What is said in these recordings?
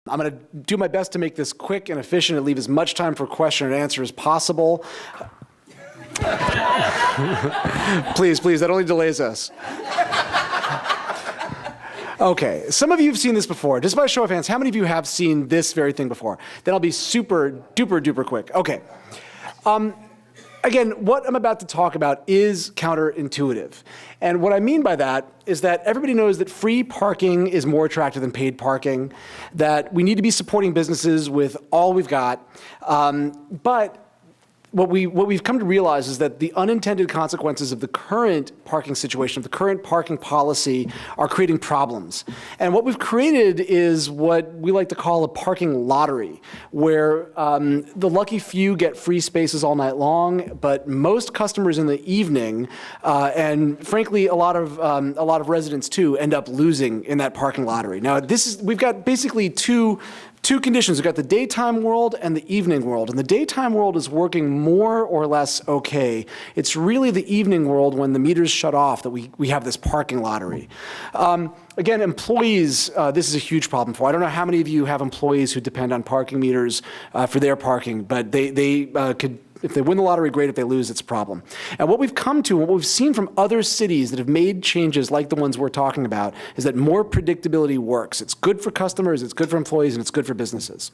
I'm going to do my best to make this quick and efficient and leave as much time for question and answer as possible. Please, that only delays us. Okay, some of you have seen this before. Just by show of hands, how many of you have seen this very thing before? Then I'll be super duper quick. Okay. Again, what I'm about to talk about is counterintuitive. And what I mean by that is that everybody knows that free parking is more attractive than paid parking, that we need to be supporting businesses with all we've got. But what we've come to realize is that the unintended consequences of the current parking situation, of the current parking policy, are creating problems. And what we've created is what we like to call a parking lottery, where the lucky few get free spaces all night long, but most customers in the evening, and frankly, a lot of residents too, end up losing in that parking lottery. Now, we've got basically two conditions. We've got the daytime world and the evening world. And the daytime world is working more or less okay. It's really the evening world, when the meters shut off, that we have this parking lottery. Again, employees, this is a huge problem for. I don't know how many of you have employees who depend on parking meters for their parking, but they could, if they win the lottery, great. If they lose, it's a problem. And what we've come to, and what we've seen from other cities that have made changes like the ones we're talking about, is that more predictability works. It's good for customers, it's good for employees, and it's good for businesses.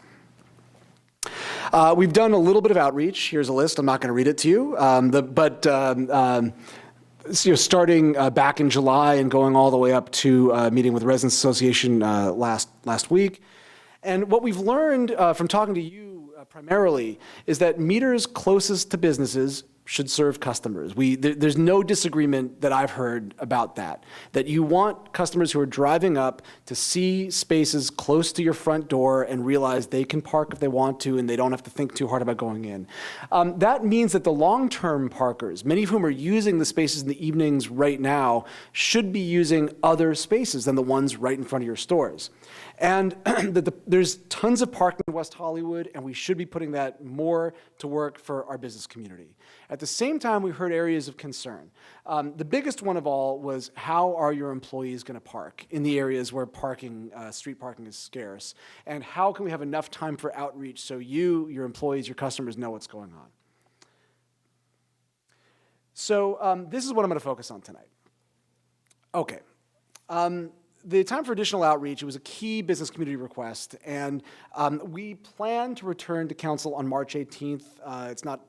We've done a little bit of outreach. Here's a list. I'm not going to read it to you. Starting back in July and going all the way up to a meeting with the Residents Association last week. And what we've learned from talking to you primarily is that meters closest to businesses should serve customers. There's no disagreement that I've heard about that you want customers who are driving up to see spaces close to your front door and realize they can park if they want to and they don't have to think too hard about going in. That means that the long-term parkers, many of whom are using the spaces in the evenings right now, should be using other spaces than the ones right in front of your stores. And there's tons of parking in West Hollywood, and we should be putting that more to work for our business community. At the same time, we heard areas of concern. The biggest one of all was, how are your employees going to park in the areas where street parking is scarce? And how can we have enough time for outreach so your employees, your customers know what's going on? So this is what I'm going to focus on tonight. Okay. The time for additional outreach, it was a key business community request, and we plan to return to council on March 18th. It's not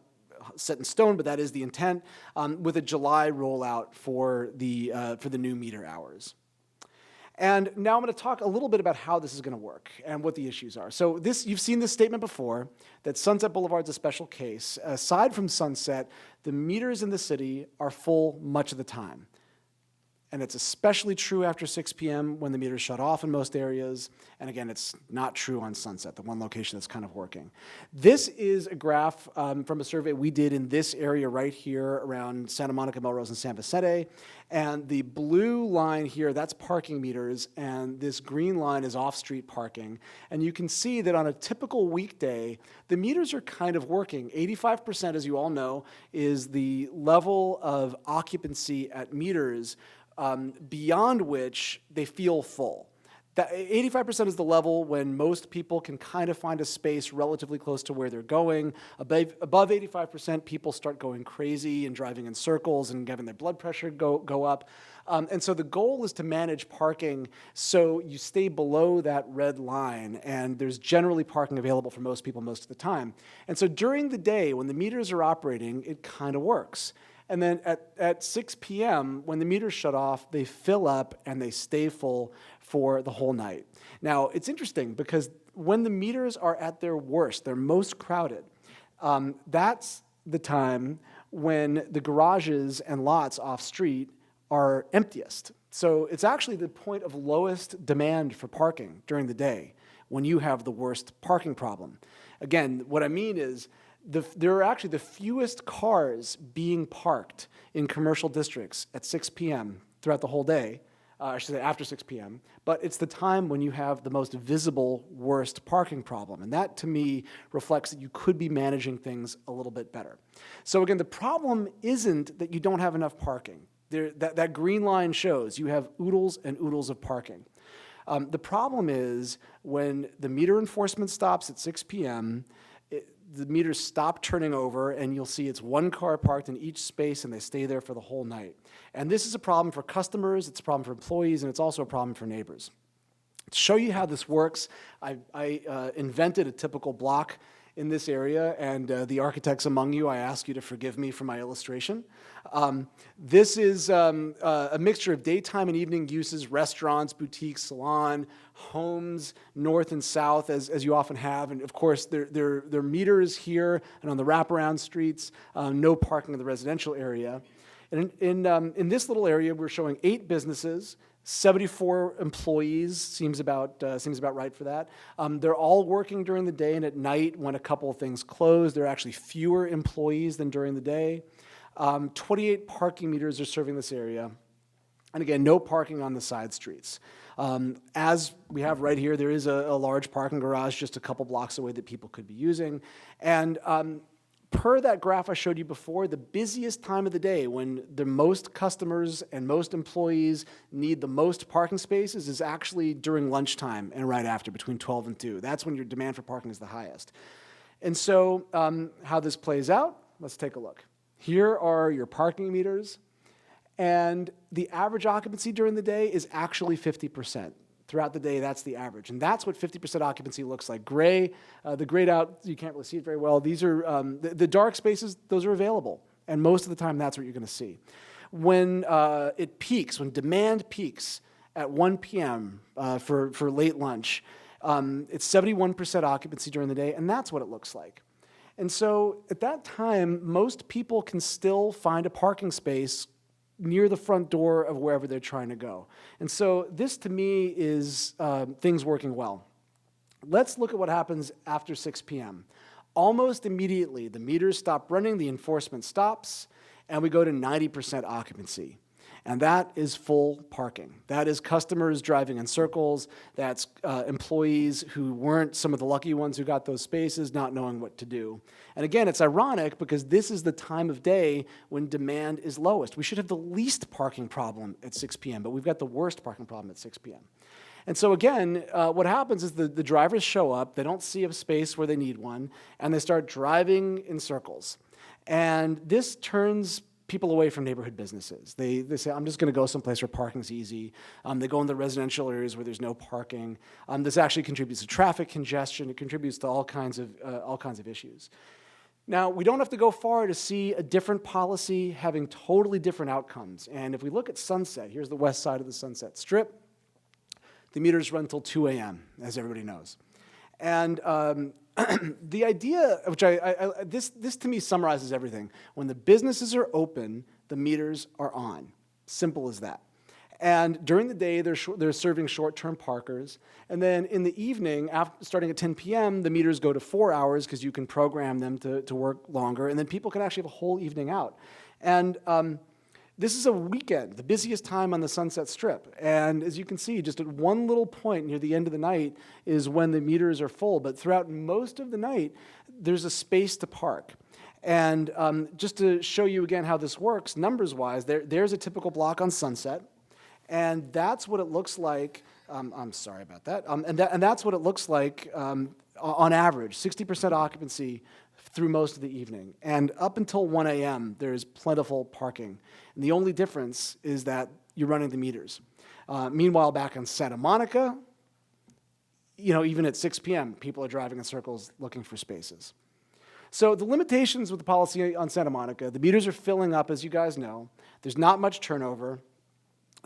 set in stone, but that is the intent, with a July rollout for the new meter hours. And now I'm going to talk a little bit about how this is going to work and what the issues are. So you've seen this statement before, that Sunset Boulevard's a special case. Aside from Sunset, the meters in the city are full much of the time. And it's especially true after 6 p.m. when the meters shut off in most areas. And again, it's not true on Sunset, the one location that's kind of working. This is a graph from a survey we did in this area right here around Santa Monica, Melrose, and San Vicente. And the blue line here, that's parking meters, and this green line is off-street parking. And you can see that on a typical weekday, the meters are kind of working. 85%, as you all know, is the level of occupancy at meters beyond which they feel full. That 85% is the level when most people can kind of find a space relatively close to where they're going. Above 85%, people start going crazy and driving in circles and having their blood pressure go up. And so the goal is to manage parking so you stay below that red line, and there's generally parking available for most people most of the time. And so during the day, when the meters are operating, it kind of works. And then at 6 p.m., when the meters shut off, they fill up and they stay full for the whole night. Now, it's interesting because when the meters are at their worst, they're most crowded, that's the time when the garages and lots off-street are emptiest. So it's actually the point of lowest demand for parking during the day when you have the worst parking problem. Again, what I mean is, there are actually the fewest cars being parked in commercial districts at 6 p.m. throughout the whole day, I should say after 6 p.m., but it's the time when you have the most visible, worst parking problem. And that, to me, reflects that you could be managing things a little bit better. So again, the problem isn't that you don't have enough parking. That green line shows you have oodles and oodles of parking. The problem is when the meter enforcement stops at 6 p.m., the meters stop turning over, and you'll see it's one car parked in each space, and they stay there for the whole night. And this is a problem for customers, it's a problem for employees, and it's also a problem for neighbors. To show you how this works, I invented a typical block in this area, and the architects among you, I ask you to forgive me for my illustration. This is a mixture of daytime and evening uses, restaurants, boutiques, salon, homes, north and south, as you often have, and of course, there are meters here and on the wraparound streets, no parking in the residential area. And in this little area, we're showing 8 businesses, 74 employees, seems about right for that. They're all working during the day, and at night, when a couple of things close, there are actually fewer employees than during the day. 28 parking meters are serving this area. And again, no parking on the side streets. As we have right here, there is a large parking garage just a couple blocks away that people could be using. And per that graph I showed you before, the busiest time of the day when the most customers and most employees need the most parking spaces is actually during lunchtime and right after, between 12 and 2. That's when your demand for parking is the highest. And so how this plays out, let's take a look. Here are your parking meters, and the average occupancy during the day is actually 50%. Throughout the day, that's the average. And that's what 50% occupancy looks like. Gray, the grayed out, you can't really see it very well. These are, the dark spaces, those are available. And most of the time, that's what you're going to see. When it peaks, when demand peaks at 1 p.m. For late lunch, it's 71% occupancy during the day, and that's what it looks like. And so at that time, most people can still find a parking space near the front door of wherever they're trying to go. And so this, to me, is things working well. Let's look at what happens after 6 p.m. Almost immediately, the meters stop running, the enforcement stops, and we go to 90% occupancy. And that is full parking. That is customers driving in circles. That's employees who weren't some of the lucky ones who got those spaces, not knowing what to do. And again, it's ironic because this is the time of day when demand is lowest. We should have the least parking problem at 6 p.m., but we've got the worst parking problem at 6 p.m. And so again, what happens is the drivers show up, they don't see a space where they need one, and they start driving in circles. And this turns people away from neighborhood businesses. They say, I'm just going to go someplace where parking's easy. They go in the residential areas where there's no parking. This actually contributes to traffic congestion. It contributes to all kinds of issues. Now, we don't have to go far to see a different policy having totally different outcomes. And if we look at Sunset, here's the west side of the Sunset Strip. The meters run till 2 a.m., as everybody knows. And the idea, which this to me summarizes everything. When the businesses are open, the meters are on. Simple as that. And during the day, they're serving short-term parkers. And then in the evening, starting at 10 p.m., the meters go to 4 hours because you can program them to work longer. And then people can actually have a whole evening out. And this is a weekend, the busiest time on the Sunset Strip. And as you can see, just at one little point near the end of the night is when the meters are full. But throughout most of the night, there's a space to park. And just to show you again how this works, numbers-wise, there's a typical block on Sunset. And that's what it looks like. I'm sorry about that. And that's what it looks like on average, 60% occupancy through most of the evening. And up until 1 a.m., there's plentiful parking. And the only difference is that you're running the meters. Meanwhile, back in Santa Monica, even at 6 p.m., people are driving in circles looking for spaces. So the limitations with the policy on Santa Monica, the meters are filling up, as you guys know. There's not much turnover.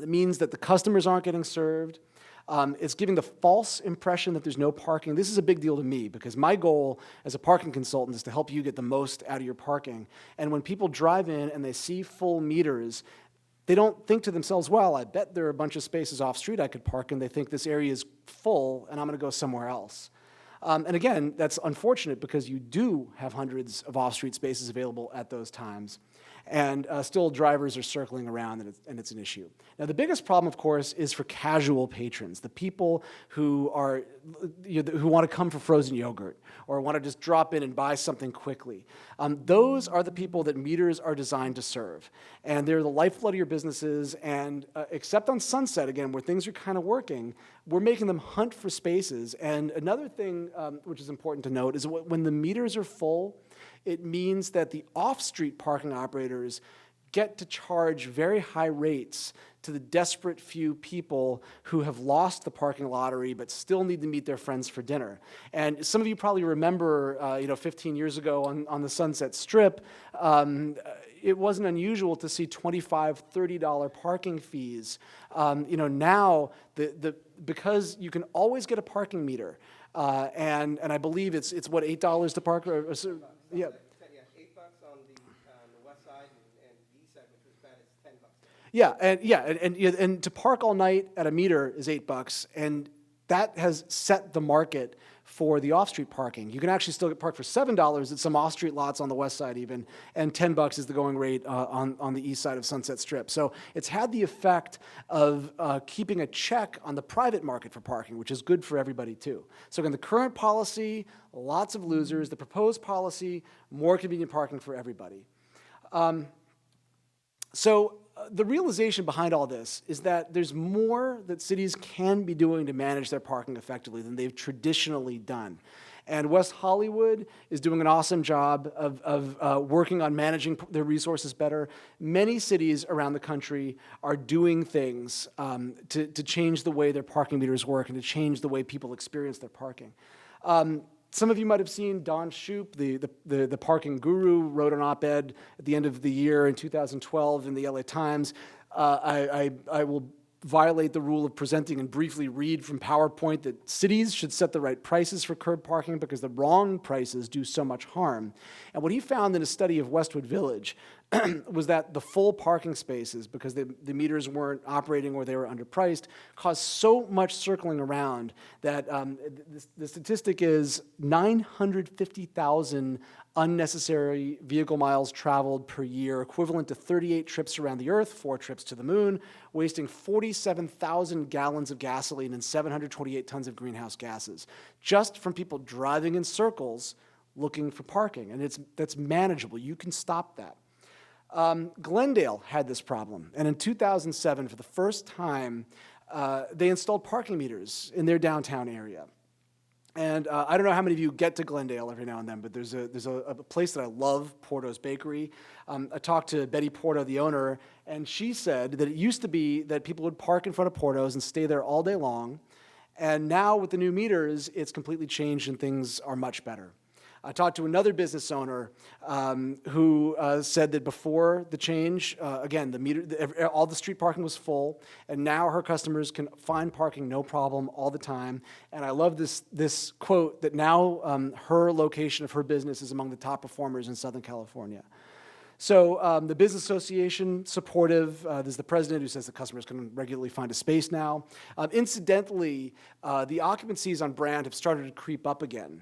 It means that the customers aren't getting served. It's giving the false impression that there's no parking. This is a big deal to me because my goal as a parking consultant is to help you get the most out of your parking. And when people drive in and they see full meters, they don't think to themselves, well, I bet there are a bunch of spaces off street I could park, and they think this area is full and I'm going to go somewhere else. And again, that's unfortunate because you do have hundreds of off-street spaces available at those times. and still drivers are circling around, and it's an issue. Now, the biggest problem, of course, is for casual patrons, the people who want to come for frozen yogurt or want to just drop in and buy something quickly. Those are the people that meters are designed to serve, and they're the lifeblood of your businesses. And except on Sunset, again, where things are kind of working, we're making them hunt for spaces. And another thing which is important to note is when the meters are full, it means that the off-street parking operators get to charge very high rates to the desperate few people who have lost the parking lottery but still need to meet their friends for dinner. And some of you probably remember, 15 years ago on the Sunset Strip, it wasn't unusual to see $25, $30 parking fees. Now, because you can always get a parking meter, and I believe it's what, $8 to park? Yeah. And to park all night at a meter is $8, and that has set the market for the off-street parking. You can actually still get parked for $7 at some off-street lots on the west side even, and $10 is the going rate on the east side of Sunset Strip. So it's had the effect of keeping a check on the private market for parking, which is good for everybody too. So again, the current policy, lots of losers. The proposed policy, more convenient parking for everybody. The realization behind all this is that there's more that cities can be doing to manage their parking effectively than they've traditionally done. And West Hollywood is doing an awesome job of working on managing their resources better. Many cities around the country are doing things to change the way their parking meters work and to change the way people experience their parking. Some of you might have seen Don Shoup, the parking guru, wrote an op-ed at the end of the year in 2012 in the LA Times. I will violate the rule of presenting and briefly read from PowerPoint that cities should set the right prices for curb parking because the wrong prices do so much harm. And what he found in a study of Westwood Village was that the full parking spaces, because the meters weren't operating or they were underpriced, caused so much circling around that the statistic is 950,000 unnecessary vehicle miles traveled per year, equivalent to 38 trips around the Earth, 4 trips to the moon, wasting 47,000 gallons of gasoline and 728 tons of greenhouse gases, just from people driving in circles looking for parking. And that's manageable. You can stop that. Glendale had this problem, and in 2007, for the first time, they installed parking meters in their downtown area. And I don't know how many of you get to Glendale every now and then, but there's a place that I love, Porto's Bakery. I talked to Betty Porto, the owner, and she said that it used to be that people would park in front of Porto's and stay there all day long, and now with the new meters, it's completely changed and things are much better. I talked to another business owner who said that before the change, again, all the street parking was full, and now her customers can find parking no problem all the time. And I love this quote that now her location of her business is among the top performers in Southern California. So the Business Association, supportive. There's the president who says the customers can regularly find a space now. Incidentally, the occupancies on Brand have started to creep up again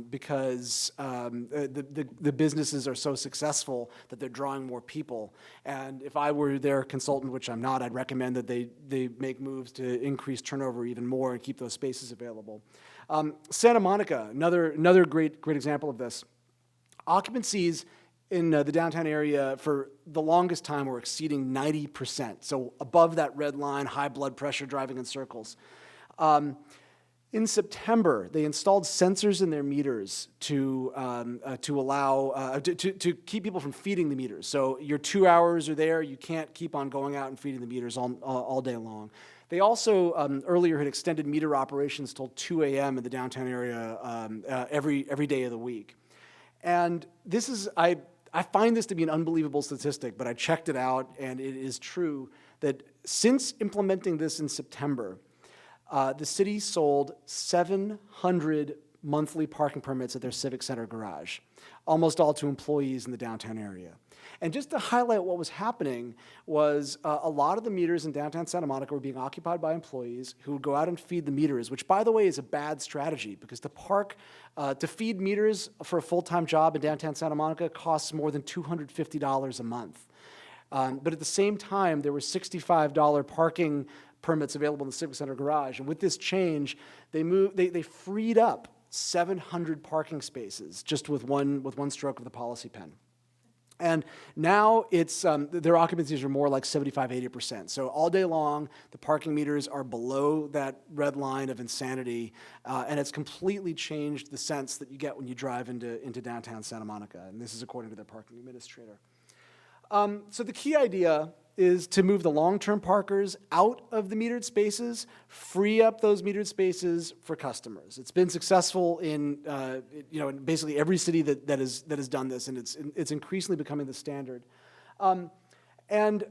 because the businesses are so successful that they're drawing more people. And if I were their consultant, which I'm not, I'd recommend that they make moves to increase turnover even more and keep those spaces available. Santa Monica, another great example of this. Occupancies in the downtown area for the longest time were exceeding 90%, so above that red line, high blood pressure, driving in circles. In September, they installed sensors in their meters to allow to keep people from feeding the meters. So your 2 hours are there, you can't keep on going out and feeding the meters all day long. They also earlier had extended meter operations till 2 a.m. in the downtown area every day of the week. And this is, I find this to be an unbelievable statistic, but I checked it out, and it is true that since implementing this in September, the city sold 700 monthly parking permits at their Civic Center garage, almost all to employees in the downtown area. And just to highlight what was happening was a lot of the meters in downtown Santa Monica were being occupied by employees who would go out and feed the meters, which, by the way, is a bad strategy because to feed meters for a full-time job in downtown Santa Monica costs more than $250 a month. But at the same time, there were $65 parking permits available in the Civic Center garage. And with this change, they freed up 700 parking spaces just with one stroke of the policy pen. And now their occupancies are more like 75, 80%. So all day long, the parking meters are below that red line of insanity, and it's completely changed the sense that you get when you drive into downtown Santa Monica. And this is according to their parking administrator. So the key idea is to move the long-term parkers out of the metered spaces, free up those metered spaces for customers. It's been successful in basically every city that has done this, and it's increasingly becoming the standard. And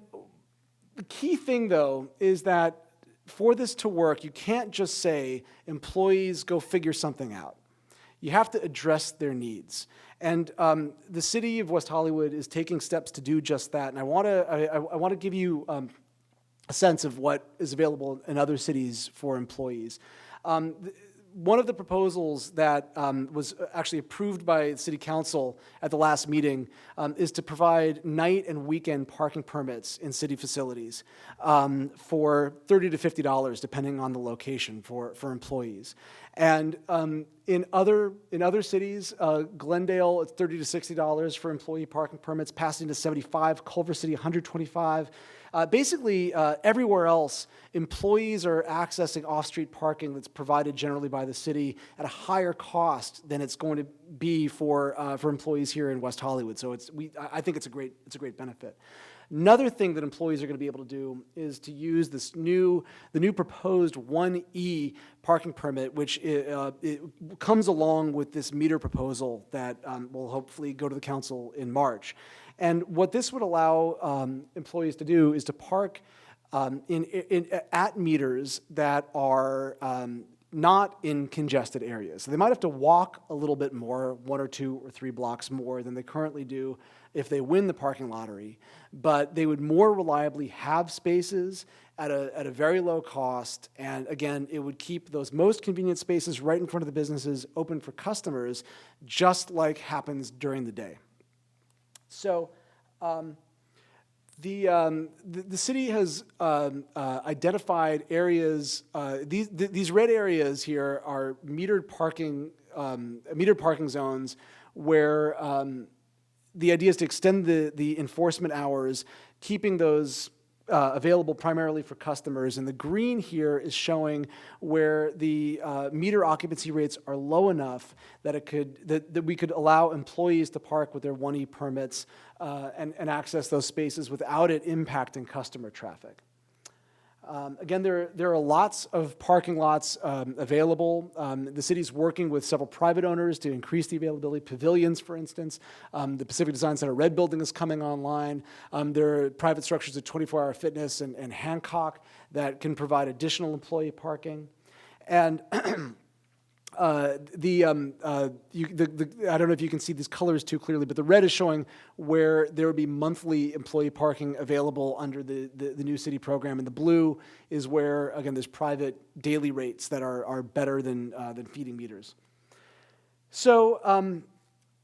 the key thing, though, is that for this to work, you can't just say, employees, go figure something out. You have to address their needs. And the city of West Hollywood is taking steps to do just that. And I want to give you a sense of what is available in other cities for employees. One of the proposals that was actually approved by the city council at the last meeting is to provide night and weekend parking permits in city facilities for $30 to $50, depending on the location for employees. And in other cities, Glendale, it's $30 to $60 for employee parking permits, Pasadena $75, Culver City $125. Basically, everywhere else, employees are accessing off-street parking that's provided generally by the city at a higher cost than it's going to be for employees here in West Hollywood. So I think it's a great benefit. Another thing that employees are going to be able to do is to use the new proposed 1E parking permit, which it comes along with this meter proposal that will hopefully go to the council in March. And what this would allow employees to do is to park at meters that are not in congested areas. So they might have to walk a little bit more, 1 or 2 or 3 blocks more than they currently do if they win the parking lottery, but they would more reliably have spaces at a very low cost, and again, it would keep those most convenient spaces right in front of the businesses open for customers, just like happens during the day. So the city has identified areas. These red areas here are metered parking zones where the idea is to extend the enforcement hours, keeping those available primarily for customers. And the green here is showing where the meter occupancy rates are low enough that that we could allow employees to park with their 1E permits and access those spaces without it impacting customer traffic. Again, there are lots of parking lots available. The city's working with several private owners to increase the availability. Pavilions, for instance. The Pacific Design Center Red Building is coming online. There are private structures at 24 Hour Fitness and Hancock that can provide additional employee parking. And I don't know if you can see these colors too clearly, but the red is showing where there would be monthly employee parking available under the new city program, and the blue is where, again, there's private daily rates that are better than feeding meters. So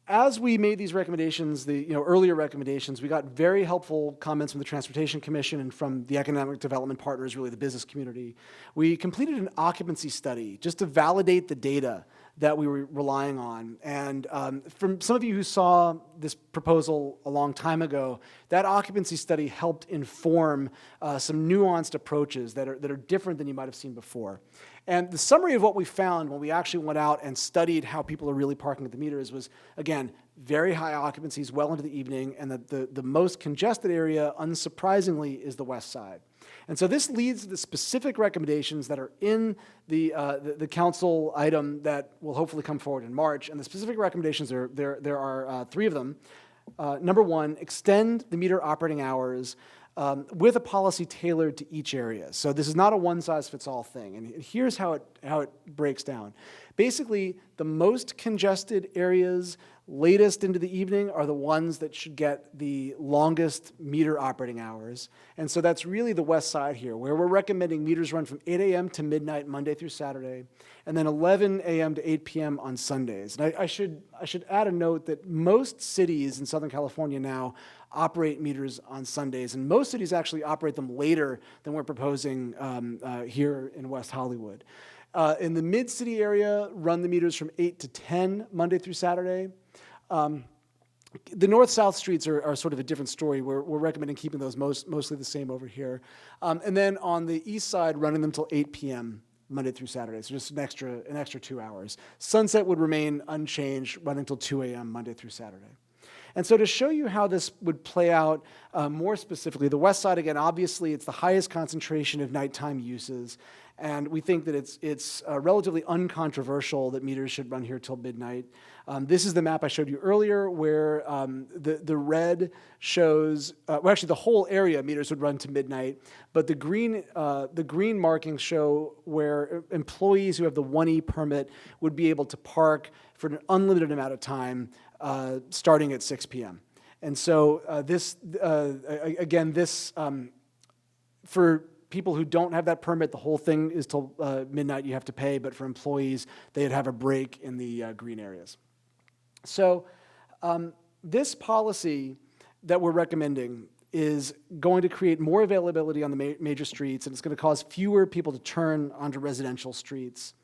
as we made these recommendations, the earlier recommendations, we got very helpful comments from the Transportation Commission and from the economic development partners, really the business community. We completed an occupancy study just to validate the data that we were relying on. And from some of you who saw this proposal a long time ago, that occupancy study helped inform some nuanced approaches that are different than you might have seen before. And the summary of what we found when we actually went out and studied how people are really parking at the meters was, again, very high occupancies well into the evening, and the most congested area, unsurprisingly, is the west side. And so this leads to the specific recommendations that are in the council item that will hopefully come forward in March. And the specific recommendations, there are 3 of them. Number 1, extend the meter operating hours with a policy tailored to each area. So this is not a one-size-fits-all thing. And here's how breaks down. Basically, the most congested areas latest into the evening are the ones that should get the longest meter operating hours. And so that's really the west side here, where we're recommending meters run from 8 a.m. to midnight, Monday through Saturday, and then 11 a.m. to 8 p.m. on Sundays. And I should add a note that most cities in Southern California now operate meters on Sundays, and most cities actually operate them later than we're proposing here in West Hollywood. In the mid-city area, run the meters from 8 to 10, Monday through Saturday. The north-south streets are sort of a different story. We're recommending keeping those mostly the same over here. And then on the east side, running them till 8 p.m. Monday through Saturday, so just an extra 2 hours. Sunset would remain unchanged, running till 2 a.m. Monday through Saturday. And so to show you how this would play out more specifically, the west side, again, obviously it's the highest concentration of nighttime uses, and we think that it's relatively uncontroversial that meters should run here till midnight. This is the map I showed you earlier where the red shows, well, actually the whole area meters would run to midnight, but the green markings show where employees who have the 1E permit would be able to park for an unlimited amount of time starting at 6 p.m. And so for people who don't have that permit, the whole thing is till midnight you have to pay, but for employees, they'd have a break in the green areas. So this policy that we're recommending is going to create more availability on the major streets, and it's going to cause fewer people to turn onto residential streets.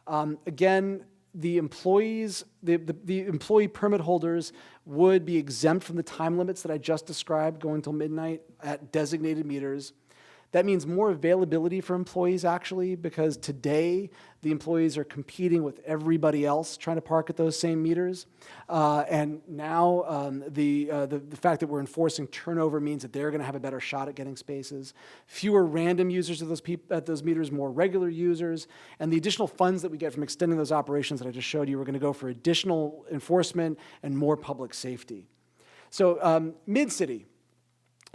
Again, the employees, the employee permit holders would be exempt from the time limits that I just described, going till midnight at designated meters. That means more availability for employees, actually, because today the employees are competing with everybody else trying to park at those same meters. And now the fact that we're enforcing turnover means that they're going to have a better shot at getting spaces. Fewer random users at those meters, more regular users. And the additional funds that we get from extending those operations that I just showed you are going to go for additional enforcement and more public safety. So mid-city.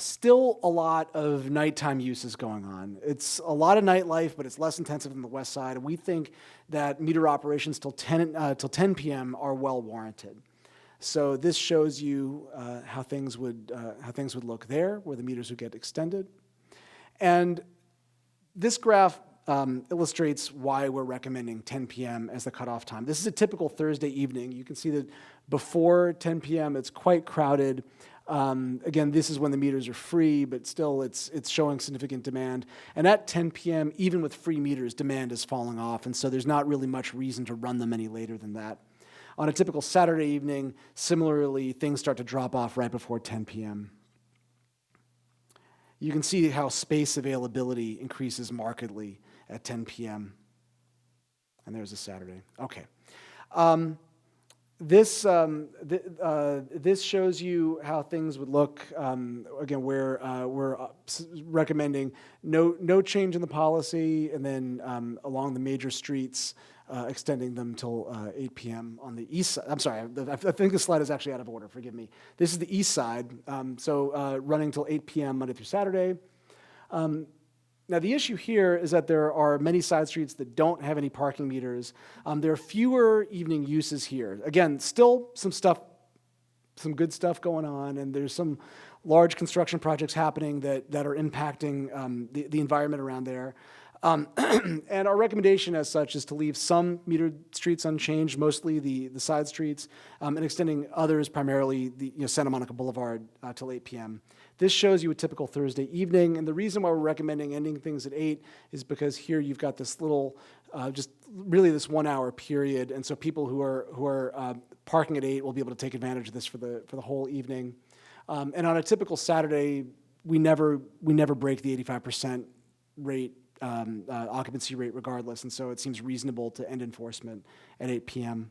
Still a lot of nighttime uses going on. It's a lot of nightlife, but it's less intensive than the west side. And we think that meter operations till 10 p.m. are well warranted. So this shows you how things would look there, where the meters would get extended. And this graph illustrates why we're recommending 10 p.m. as the cutoff time. This is a typical Thursday evening. You can see that before 10 p.m. it's quite crowded. Again, this is when the meters are free, but still it's showing significant demand. And at 10 p.m., even with free meters, demand is falling off, and so there's not really much reason to run them any later than that. On a typical Saturday evening, similarly, things start to drop off right before 10 p.m. You can see how space availability increases markedly at 10 p.m. And there's a Saturday. Okay. This shows you how things would look. Again, we're recommending no change in the policy, and then along the major streets, extending them till 8 p.m. on the east side. I'm sorry, I think the slide is actually out of order. Forgive me. This is the east side, so running till 8 p.m. Monday through Saturday. Now, the issue here is that there are many side streets that don't have any parking meters. There are fewer evening uses here. Again, still some good stuff going on, and there's some large construction projects happening that are impacting the environment around there. And our recommendation as such is to leave some metered streets unchanged, mostly the side streets, and extending others, primarily the Santa Monica Boulevard, till 8 p.m. This shows you a typical Thursday evening, and the reason why we're recommending ending things at 8 is because here you've got this little, just really this 1 hour period, and so people who are parking at 8 will be able to take advantage of this for the whole evening. And on a typical Saturday, we never break the 85% rate. Occupancy rate regardless, and so it seems reasonable to end enforcement at 8 p.m.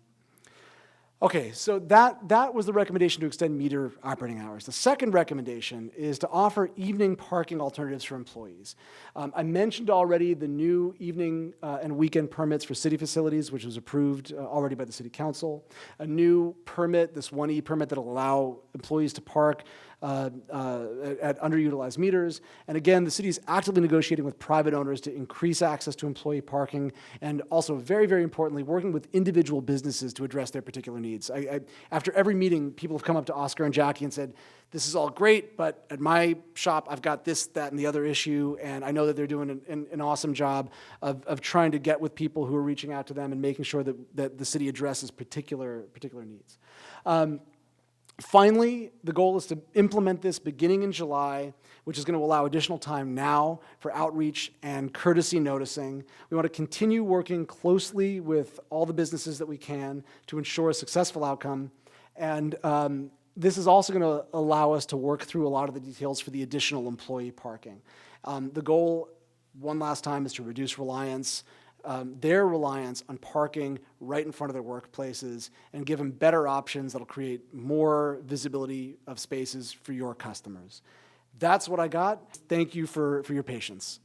Okay, so that was the recommendation to extend meter operating hours. The second recommendation is to offer evening parking alternatives for employees. I mentioned already the new evening and weekend permits for city facilities, which was approved already by the city council. A new permit, this 1E permit that will allow employees to park at underutilized meters. And again, the city is actively negotiating with private owners to increase access to employee parking, and also very, very importantly, working with individual businesses to address their particular needs. After every meeting, people have come up to Oscar and Jackie and said, this is all great, but at my shop, I've got this, that, and the other issue, and I know that they're doing an awesome job of trying to get with people who are reaching out to them and making sure that the city addresses particular needs. Finally, the goal is to implement this beginning in July, which is going to allow additional time now for outreach and courtesy noticing. We want to continue working closely with all the businesses that we can to ensure a successful outcome. And this is also going to allow us to work through a lot of the details for the additional employee parking. The goal, one last time, is to reduce their reliance on parking right in front of their workplaces and give them better options that'll create more visibility of spaces for your customers. That's what I got. Thank you for your patience.